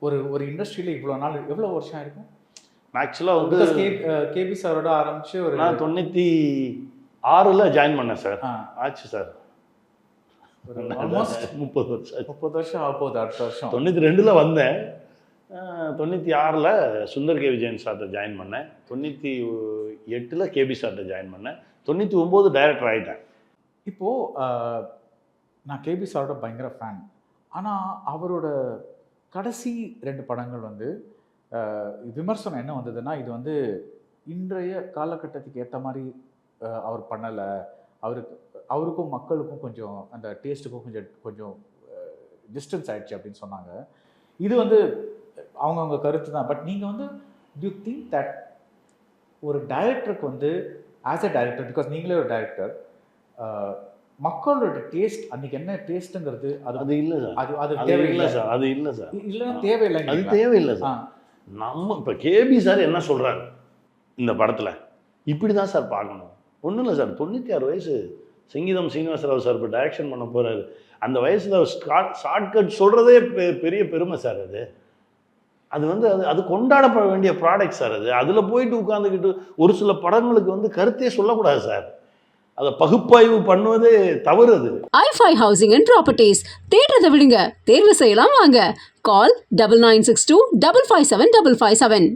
ஒரு ஒரு இண்டஸ்ட்ரியில் இவ்வளோ நாள் எவ்வளோ வருஷம் இருக்கும்? ஆக்சுவலாக வந்து கேபி சாரோட ஆரம்பிச்சு ஒரு நான் 96 ஜாயின் பண்ணேன் சார். ஆச்சு சார், ஆல்மோஸ்ட் 30 வருஷம். 30 வருஷம் ஆக போகுது அடுத்த வருஷம். 92 வந்தேன். 96 சுந்தர் கே விஜயன் சார்ட்ட ஜாயின் பண்ணேன். 98 கேபி சார்ட்ட ஜாயின் பண்ணேன். 99 டைரக்டர் ஆகிட்டேன். இப்போது நான் கேபி சாரோட பயங்கர ஃபேன். ஆனால் அவரோட கடைசி 2 படங்கள் வந்து விமர்சனம் என்ன வந்ததுன்னா, இது வந்து இன்றைய காலகட்டத்துக்கு ஏற்ற மாதிரி அவர் பண்ணலை, அவருக்கும் மக்களுக்கும் கொஞ்சம் அந்த டேஸ்ட்டுக்கும் கொஞ்சம் டிஸ்டன்ஸ் ஆயிடுச்சு அப்படின்னு சொன்னாங்க. இது வந்து அவங்கவுங்க கருத்து தான். பட் நீங்கள் வந்து டு யூ திங்க் தட் ஒரு டைரக்டருக்கு வந்து ஆஸ் அ டைரக்டர், பிகாஸ் நீங்களே ஒரு டைரக்டர், மக்களோட டேஸ்ட் அன்னைக்கு என்ன டேஸ்ட்டுங்கிறது அது இல்லை சார். அது தேவையில்லை சார். அது இல்லை சார். இல்லைன்னா தேவையில்லை. அது தேவையில்லை சார். நம்ம இப்போ கேபி சார் என்ன சொல்கிறாரு இந்த படத்தில், இப்படி தான் சார் பார்க்கணும். ஒன்றும் இல்லை சார், 96 வயசு சங்கீதம் சீனிவாசராவ் சார் இப்போ டைரக்ஷன் பண்ண போகிறாரு. அந்த வயசில் ஷார்ட்கட் சொல்கிறதே பெரிய பெருமை சார். அது வந்து அது கொண்டாடப்பட வேண்டிய ப்ராடக்ட் சார். அதில் போயிட்டு உட்காந்துக்கிட்டு ஒரு சில படங்களுக்கு வந்து கருத்தே சொல்லக்கூடாது சார். அதை பகுப்பாய்வு பண்ணுவதே தவறு. அது i5 ஹவுசிங் அண்ட் ப்ராப்பர்ட்டிஸ். தேடுறதை விடுங்க, தேர்வு செய்யலாம் வாங்க. கால் 9962 557 557.